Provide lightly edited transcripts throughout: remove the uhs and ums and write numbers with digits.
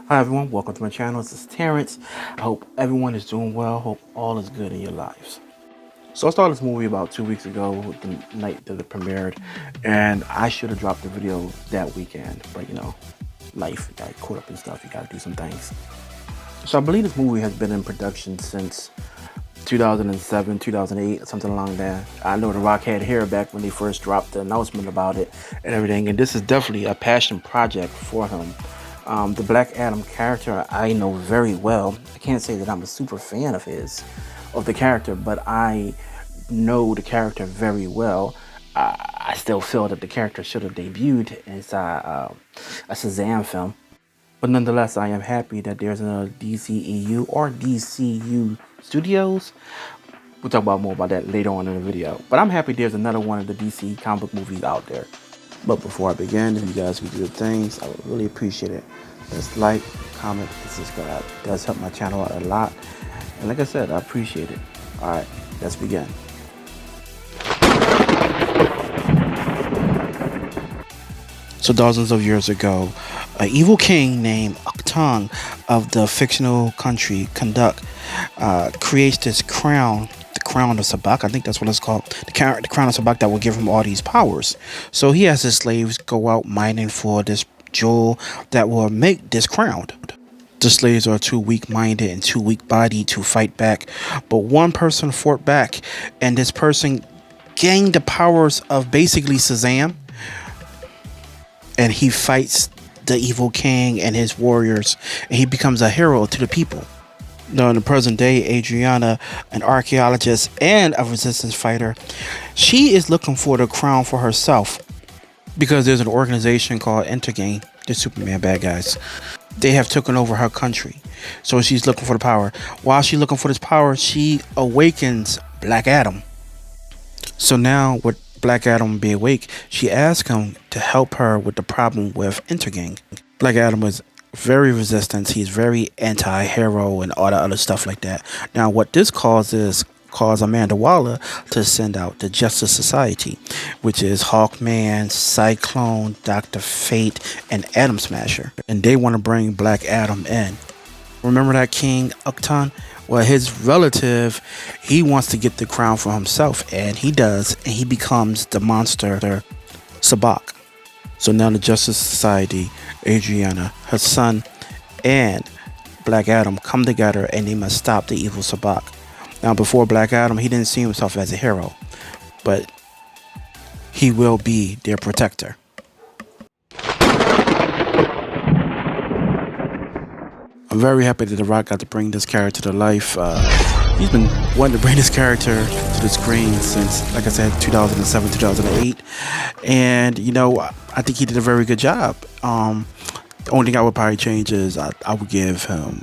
Hi everyone, welcome to my channel. This is Terrence. I hope everyone is doing well. Hope all is good in your lives. So I started this movie about 2 weeks ago, the night that it premiered, and I should have dropped the video that weekend, but life got caught up in stuff. You gotta do some things. So I believe this movie has been in production since 2007, 2008, something along that. I know The Rock had hair back when they first dropped the announcement about it and everything, and this is definitely a passion project for him. The Black Adam character I know very well. I can't say that I'm a super fan of the character, but I know the character very well. I still feel that the character should have debuted inside a Shazam film. But nonetheless, I am happy that there's another DCEU or DCU Studios. We'll talk about more about that later on in the video. But I'm happy there's another one of the DC comic book movies out there. But before I begin, if you guys could do the things, I would really appreciate it. Just like, comment, and subscribe. It does help my channel out a lot. And like I said, I appreciate it. Alright, let's begin. So dozens of years ago, an evil king named Uktung of the fictional country Kanduk creates this crown, the crown of Sabak. I think that's what it's called. The crown of Sabak that will give him all these powers. So he has his slaves go out mining for this jewel that will make this crown. The slaves are too weak-minded and too weak-bodied to fight back, but one person fought back, and this person gained the powers of basically Shazam. And he fights the evil king and his warriors, and he becomes a hero to the people. Now, in the present day, Adriana, an archaeologist and a resistance fighter, she is looking for the crown for herself because there's an organization called Intergang, the Superman bad guys. They have taken over her country, so she's looking for the power. While she's looking for this power, she awakens Black Adam. So now, with Black Adam be awake, she asks him to help her with the problem with Intergang. Black Adam is very resistant. He's very anti-hero and all that other stuff like that. Now, what this causes Amanda Waller to send out the Justice Society, which is Hawkman, Cyclone, Dr. Fate, and Atom Smasher. And they want to bring Black Adam in. Remember that King Uktung? Well, his relative, he wants to get the crown for himself, and he does, and he becomes the monster Sabak. So now the Justice Society, Adriana, her son, and Black Adam come together, and they must stop the evil Sabak. Now, before Black Adam, he didn't see himself as a hero, but he will be their protector. I'm very happy that The Rock got to bring this character to life. He's been wanting to bring this character to the screen since, like I said, 2007, 2008. And, I think he did a very good job. The only thing I would probably change is I would give him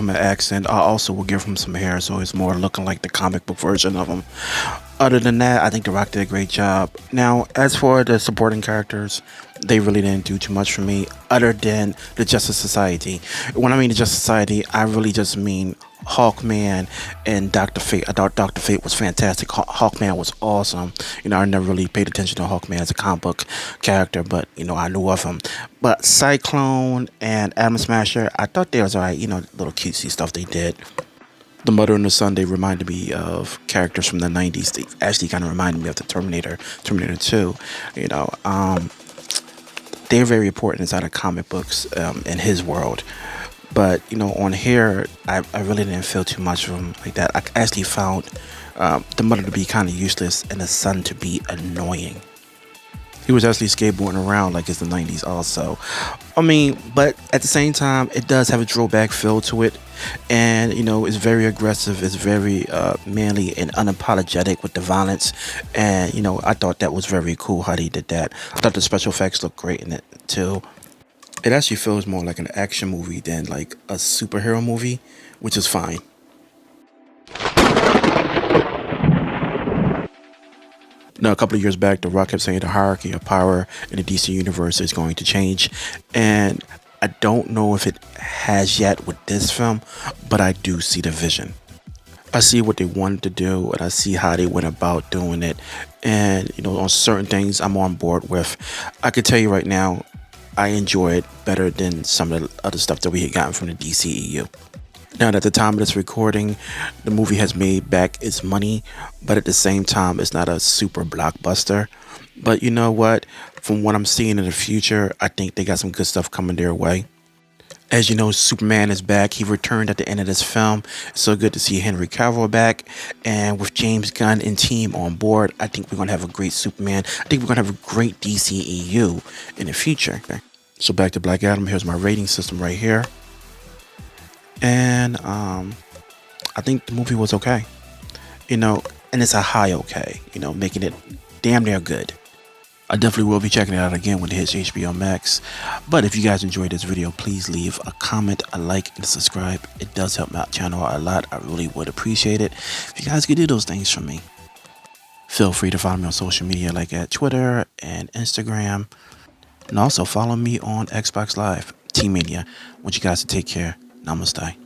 an accent. I also will give him some hair so it's more looking like the comic book version of him. Other than that, I think The Rock did a great job. Now, as for the supporting characters, they really didn't do too much for me other than the Justice Society. When I mean the Justice Society, I really just mean Hawkman and Dr. Fate. I thought Dr. Fate was fantastic. Hawkman was awesome. I never really paid attention to Hawkman as a comic book character, but I knew of him. But Cyclone and Atom Smasher, I thought they was alright. Little cutesy stuff they did. The mother and the son, they reminded me of characters from the 90s. They actually kind of reminded me of the Terminator 2. They're very important inside of comic books in his world. But, on here, I really didn't feel too much of him like that. I actually found the mother to be kind of useless and the son to be annoying. He was actually skateboarding around like it's the 90s also. But at the same time, it does have a throwback feel to it. And, it's very aggressive. It's very manly and unapologetic with the violence. And, I thought that was very cool how they did that. I thought the special effects looked great in it, too. It actually feels more like an action movie than like a superhero movie, which is fine. Now, a couple of years back, The Rock kept saying the hierarchy of power in the DC universe is going to change. And I don't know if it has yet with this film, but I do see the vision. I see what they wanted to do, and I see how they went about doing it. And, on certain things I'm on board with. I can tell you right now, I enjoy it better than some of the other stuff that we had gotten from the DCEU. Now, at the time of this recording, the movie has made back its money, but at the same time, it's not a super blockbuster. But you know what? From what I'm seeing in the future, I think they got some good stuff coming their way. As you know, Superman is back. He returned at the end of this film. It's so good to see Henry Cavill back. And with James Gunn and team on board, I think we're going to have a great Superman. I think we're going to have a great DCEU in the future. So back to Black Adam. Here's my rating system right here. And I think the movie was okay. You know, and it's a high okay. You know, making it damn near good. I definitely will be checking it out again when it hits HBO Max. But if you guys enjoyed this video, please leave a comment, a like, and a subscribe. It does help my channel a lot. I really would appreciate it if you guys could do those things for me. Feel free to follow me on social media like at Twitter and Instagram. And also follow me on Xbox Live, TEEMANIA. I want you guys to take care. Namaste.